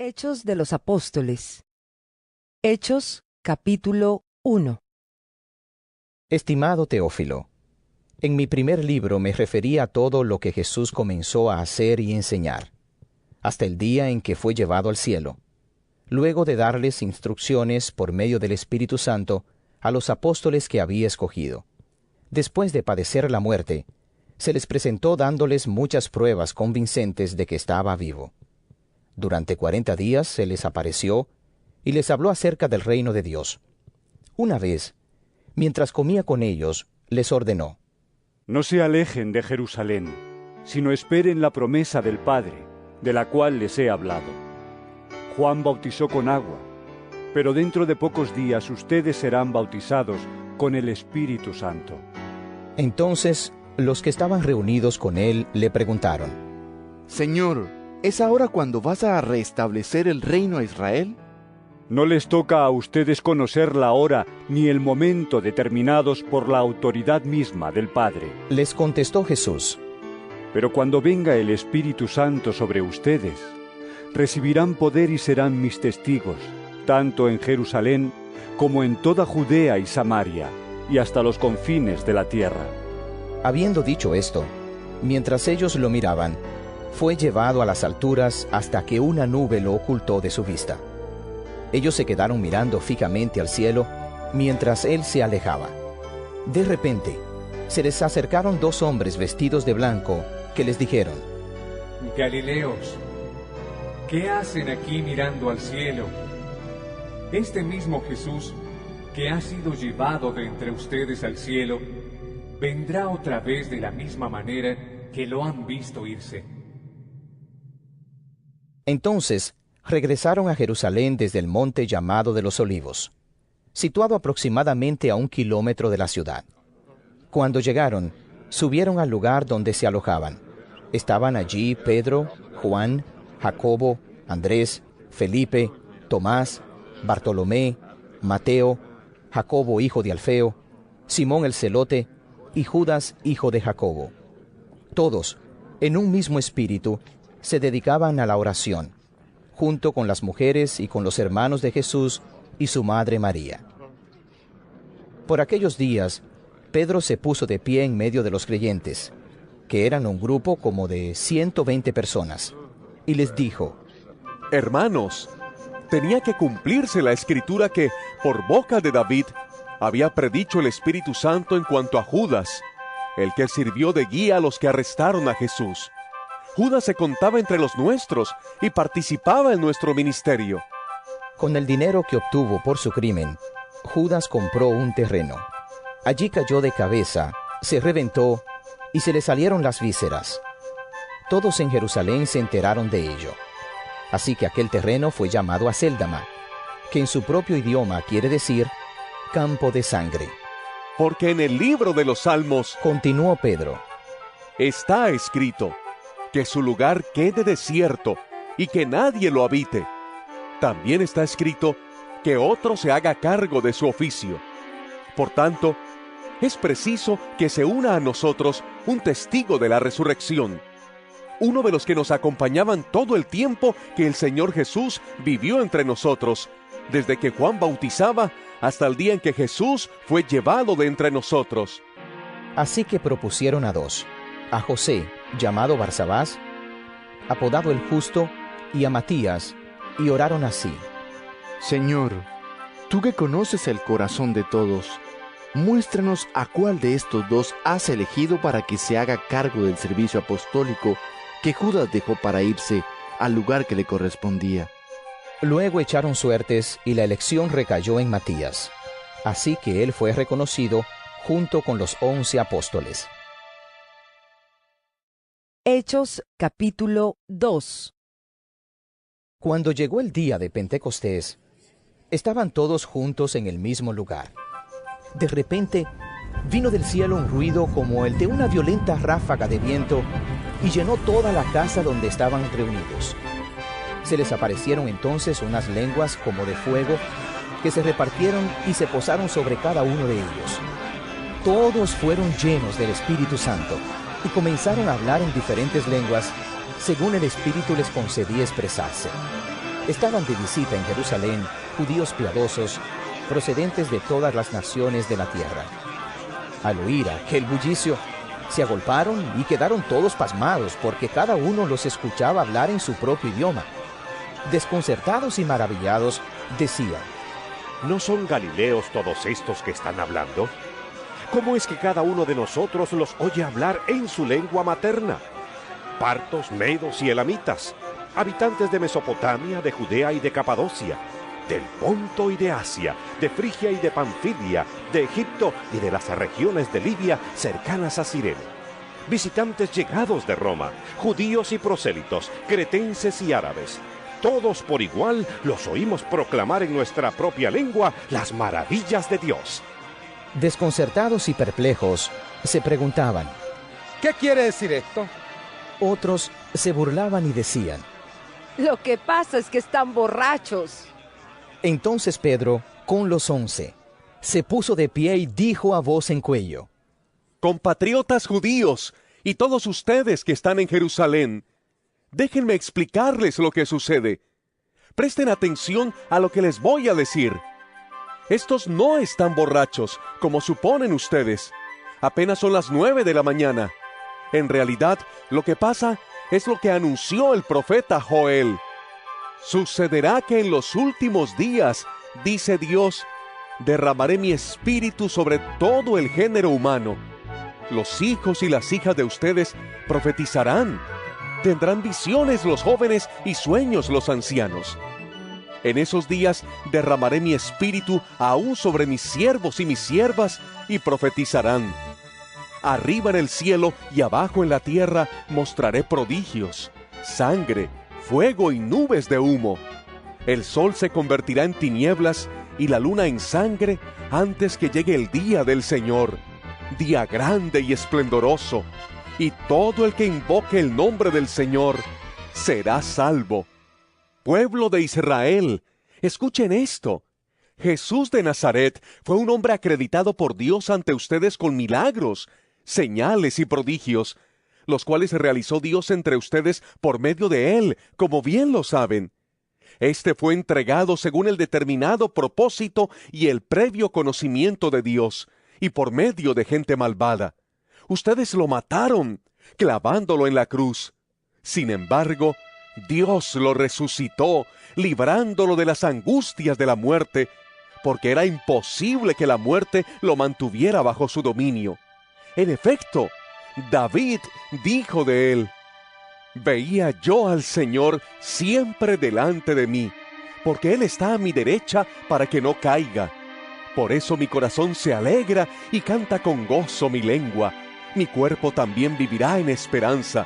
Hechos de los Apóstoles. Hechos, capítulo 1. Estimado Teófilo, en mi primer libro me referí a todo lo que Jesús comenzó a hacer y enseñar, hasta el día en que fue llevado al cielo, luego de darles instrucciones por medio del Espíritu Santo a los apóstoles que había escogido. Después de padecer la muerte, se les presentó dándoles muchas pruebas convincentes de que estaba vivo. Durante 40 días se les apareció y les habló acerca del reino de Dios. Una vez, mientras comía con ellos, les ordenó: No se alejen de Jerusalén, sino esperen la promesa del Padre, de la cual les he hablado. Juan bautizó con agua, pero dentro de pocos días ustedes serán bautizados con el Espíritu Santo. Entonces, los que estaban reunidos con él le preguntaron: Señor, ¿es ahora cuando vas a restablecer el reino a Israel? No les toca a ustedes conocer la hora ni el momento determinados por la autoridad misma del Padre. Les contestó Jesús: Pero cuando venga el Espíritu Santo sobre ustedes, recibirán poder y serán mis testigos, tanto en Jerusalén como en toda Judea y Samaria, y hasta los confines de la tierra. Habiendo dicho esto, mientras ellos lo miraban, fue llevado a las alturas hasta que una nube lo ocultó de su vista. Ellos se quedaron mirando fijamente al cielo mientras él se alejaba. De repente, se les acercaron dos hombres vestidos de blanco que les dijeron: Galileos, ¿qué hacen aquí mirando al cielo? Este mismo Jesús, que ha sido llevado de entre ustedes al cielo, vendrá otra vez de la misma manera que lo han visto irse. Entonces regresaron a Jerusalén desde el monte llamado de los Olivos, situado aproximadamente a 1 kilómetro de la ciudad. Cuando llegaron, subieron al lugar donde se alojaban. Estaban allí Pedro, Juan, Jacobo, Andrés, Felipe, Tomás, Bartolomé, Mateo, Jacobo hijo de Alfeo, Simón el celote y Judas hijo de Jacobo. Todos, en un mismo espíritu, se dedicaban a la oración, junto con las mujeres y con los hermanos de Jesús y su madre María. Por aquellos días, Pedro se puso de pie en medio de los creyentes, que eran un grupo como de 120 personas, y les dijo: Hermanos, tenía que cumplirse la escritura que, por boca de David, había predicho el Espíritu Santo en cuanto a Judas, el que sirvió de guía a los que arrestaron a Jesús. Judas se contaba entre los nuestros y participaba en nuestro ministerio. Con el dinero que obtuvo por su crimen, Judas compró un terreno. Allí cayó de cabeza, se reventó y se le salieron las vísceras. Todos en Jerusalén se enteraron de ello. Así que aquel terreno fue llamado Acéldama, que en su propio idioma quiere decir campo de sangre. Porque en el libro de los Salmos, continuó Pedro, está escrito: que su lugar quede desierto y que nadie lo habite. También está escrito que otro se haga cargo de su oficio. Por tanto, es preciso que se una a nosotros un testigo de la resurrección, uno de los que nos acompañaban todo el tiempo que el Señor Jesús vivió entre nosotros, desde que Juan bautizaba hasta el día en que Jesús fue llevado de entre nosotros. Así que propusieron a dos, a José, llamado Barsabás, apodado el Justo, y a Matías, y oraron así: Señor, tú que conoces el corazón de todos, muéstranos a cuál de estos dos has elegido para que se haga cargo del servicio apostólico que Judas dejó para irse al lugar que le correspondía. Luego echaron suertes y la elección recayó en Matías, así que él fue reconocido junto con los 11 apóstoles. Hechos, capítulo 2. Cuando llegó el día de Pentecostés, estaban todos juntos en el mismo lugar. De repente, vino del cielo un ruido como el de una violenta ráfaga de viento y llenó toda la casa donde estaban reunidos. Se les aparecieron entonces unas lenguas como de fuego que se repartieron y se posaron sobre cada uno de ellos. Todos fueron llenos del Espíritu Santo y comenzaron a hablar en diferentes lenguas según el Espíritu les concedía expresarse. Estaban de visita en Jerusalén judíos piadosos procedentes de todas las naciones de la tierra. Al oír aquel bullicio, se agolparon y quedaron todos pasmados porque cada uno los escuchaba hablar en su propio idioma. Desconcertados y maravillados, decían: ¿No son galileos todos estos que están hablando? ¿Cómo es que cada uno de nosotros los oye hablar en su lengua materna? Partos, medos y elamitas, habitantes de Mesopotamia, de Judea y de Capadocia, del Ponto y de Asia, de Frigia y de Panfilia, de Egipto y de las regiones de Libia cercanas a Cirene. Visitantes llegados de Roma, judíos y prosélitos, cretenses y árabes. Todos por igual los oímos proclamar en nuestra propia lengua las maravillas de Dios. Desconcertados y perplejos, se preguntaban: ¿qué quiere decir esto? Otros se burlaban y decían: Lo que pasa es que están borrachos. Entonces Pedro, con los 11, se puso de pie y dijo a voz en cuello: Compatriotas judíos y todos ustedes que están en Jerusalén, déjenme explicarles lo que sucede. Presten atención a lo que les voy a decir. Estos no están borrachos, como suponen ustedes. Apenas son las 9 de la mañana. En realidad, lo que pasa es lo que anunció el profeta Joel. Sucederá que en los últimos días, dice Dios, derramaré mi espíritu sobre todo el género humano. Los hijos y las hijas de ustedes profetizarán. Tendrán visiones los jóvenes y sueños los ancianos. En esos días derramaré mi espíritu aún sobre mis siervos y mis siervas, y profetizarán. Arriba en el cielo y abajo en la tierra mostraré prodigios, sangre, fuego y nubes de humo. El sol se convertirá en tinieblas y la luna en sangre antes que llegue el día del Señor, día grande y esplendoroso, y todo el que invoque el nombre del Señor será salvo. Pueblo de Israel, escuchen esto. Jesús de Nazaret fue un hombre acreditado por Dios ante ustedes con milagros, señales y prodigios, los cuales realizó Dios entre ustedes por medio de él, como bien lo saben. Este fue entregado según el determinado propósito y el previo conocimiento de Dios, y por medio de gente malvada. Ustedes lo mataron, clavándolo en la cruz. Sin embargo, Dios lo resucitó, librándolo de las angustias de la muerte, porque era imposible que la muerte lo mantuviera bajo su dominio. En efecto, David dijo de él: Veía yo al Señor siempre delante de mí, porque Él está a mi derecha para que no caiga. Por eso mi corazón se alegra y canta con gozo mi lengua. Mi cuerpo también vivirá en esperanza.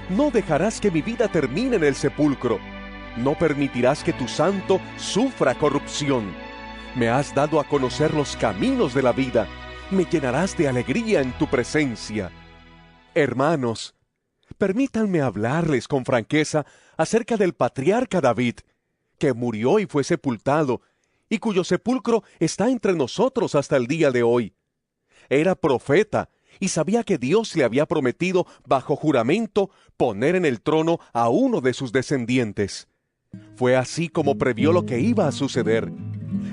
No dejarás que mi vida termine en el sepulcro. No permitirás que tu santo sufra corrupción. Me has dado a conocer los caminos de la vida. Me llenarás de alegría en tu presencia. Hermanos, permítanme hablarles con franqueza acerca del patriarca David, que murió y fue sepultado, y cuyo sepulcro está entre nosotros hasta el día de hoy. Era profeta, y sabía que Dios le había prometido, bajo juramento, poner en el trono a uno de sus descendientes. Fue así como previó lo que iba a suceder.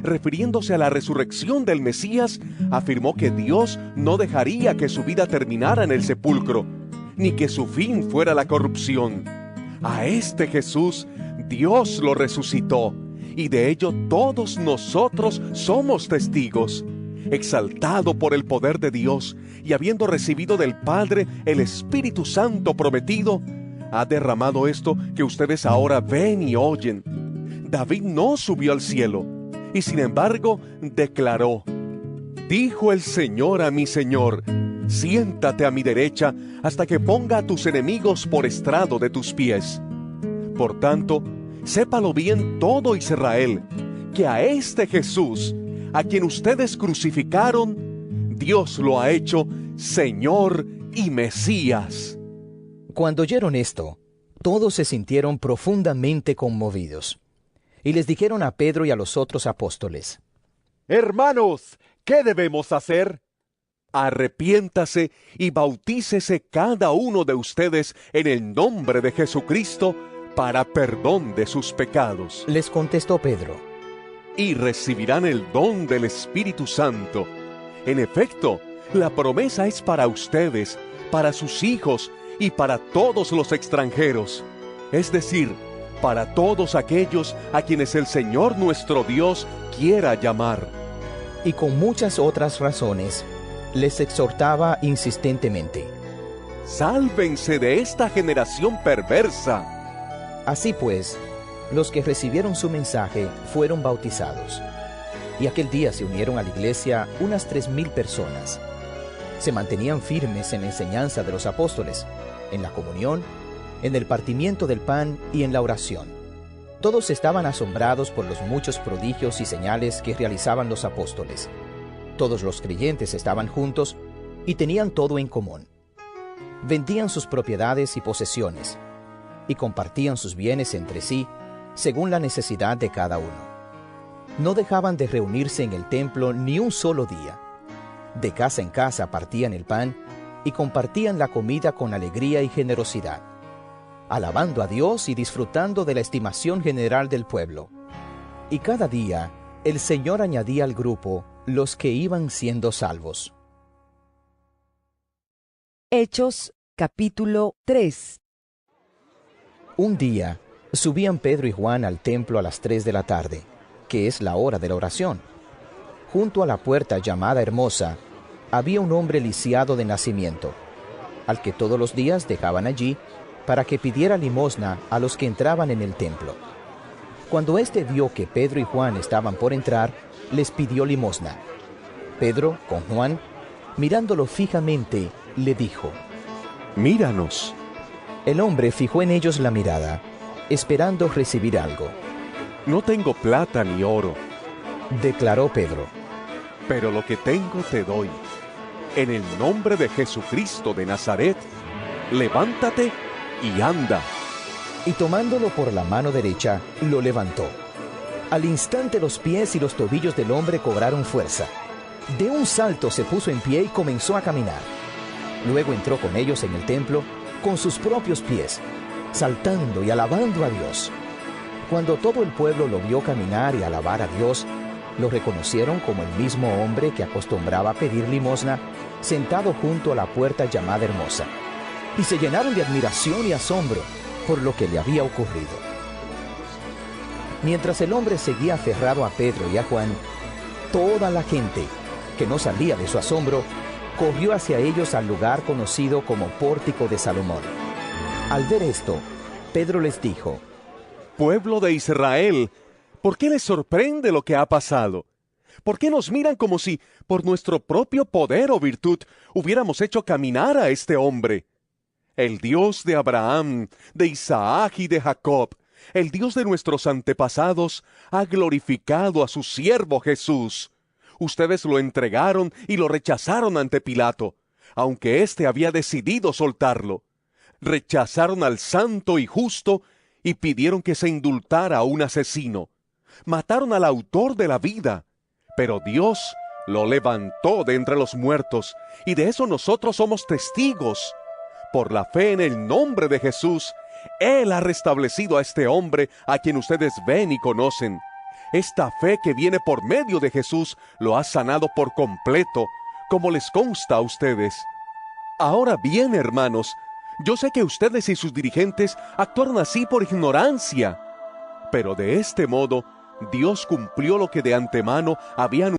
Refiriéndose a la resurrección del Mesías, afirmó que Dios no dejaría que su vida terminara en el sepulcro, ni que su fin fuera la corrupción. A este Jesús, Dios lo resucitó, y de ello todos nosotros somos testigos. Exaltado por el poder de Dios, y habiendo recibido del Padre el Espíritu Santo prometido, ha derramado esto que ustedes ahora ven y oyen. David no subió al cielo, y sin embargo declaró: Dijo el Señor a mi Señor, siéntate a mi derecha hasta que ponga a tus enemigos por estrado de tus pies. Por tanto, sépalo bien todo Israel, que a este Jesús, a quien ustedes crucificaron, Dios lo ha hecho Señor y Mesías. Cuando oyeron esto, todos se sintieron profundamente conmovidos, y les dijeron a Pedro y a los otros apóstoles: Hermanos, ¿qué debemos hacer? Arrepiéntase y bautícese cada uno de ustedes en el nombre de Jesucristo para perdón de sus pecados. Les contestó Pedro. Y recibirán el don del Espíritu Santo. En efecto, la promesa es para ustedes, para sus hijos y para todos los extranjeros, es decir, para todos aquellos a quienes el Señor nuestro Dios quiera llamar. Y con muchas otras razones, les exhortaba insistentemente. ¡Sálvense de esta generación perversa! Así pues, los que recibieron su mensaje fueron bautizados. Y aquel día se unieron a la iglesia unas 3,000 personas. Se mantenían firmes en la enseñanza de los apóstoles, en la comunión, en el partimiento del pan y en la oración. Todos estaban asombrados por los muchos prodigios y señales que realizaban los apóstoles. Todos los creyentes estaban juntos y tenían todo en común. Vendían sus propiedades y posesiones y compartían sus bienes entre sí según la necesidad de cada uno. No dejaban de reunirse en el templo ni un solo día. De casa en casa partían el pan y compartían la comida con alegría y generosidad, alabando a Dios y disfrutando de la estimación general del pueblo. Y cada día el Señor añadía al grupo los que iban siendo salvos. Hechos, capítulo 3. Un día subían Pedro y Juan al templo a las 3 de la tarde, que es la hora de la oración. Junto a la puerta llamada Hermosa, había un hombre lisiado de nacimiento, al que todos los días dejaban allí para que pidiera limosna a los que entraban en el templo. Cuando éste vio que Pedro y Juan estaban por entrar, les pidió limosna. Pedro, con Juan, mirándolo fijamente, le dijo: «Míranos». El hombre fijó en ellos la mirada, esperando recibir algo. «No tengo plata ni oro», declaró Pedro, «pero lo que tengo te doy. En el nombre de Jesucristo de Nazaret, levántate y anda». Y tomándolo por la mano derecha, lo levantó. Al instante los pies y los tobillos del hombre cobraron fuerza. De un salto se puso en pie y comenzó a caminar. Luego entró con ellos en el templo con sus propios pies, saltando y alabando a Dios. Cuando todo el pueblo lo vio caminar y alabar a Dios, lo reconocieron como el mismo hombre que acostumbraba a pedir limosna, sentado junto a la puerta llamada Hermosa, y se llenaron de admiración y asombro por lo que le había ocurrido. Mientras el hombre seguía aferrado a Pedro y a Juan, toda la gente, que no salía de su asombro, corrió hacia ellos al lugar conocido como Pórtico de Salomón. Al ver esto, Pedro les dijo: «Pueblo de Israel, ¿por qué les sorprende lo que ha pasado? ¿Por qué nos miran como si, por nuestro propio poder o virtud, hubiéramos hecho caminar a este hombre? El Dios de Abraham, de Isaac y de Jacob, el Dios de nuestros antepasados, ha glorificado a su siervo Jesús. Ustedes lo entregaron y lo rechazaron ante Pilato, aunque éste había decidido soltarlo. Rechazaron al santo y justo y pidieron que se indultara a un asesino. Mataron al autor de la vida, pero Dios lo levantó de entre los muertos, y de eso nosotros somos testigos. Por la fe en el nombre de Jesús, Él ha restablecido a este hombre a quien ustedes ven y conocen. Esta fe que viene por medio de Jesús lo ha sanado por completo, como les consta a ustedes. Ahora bien, hermanos, yo sé que ustedes y sus dirigentes actuaron así por ignorancia, pero de este modo Dios cumplió lo que de antemano había anunciado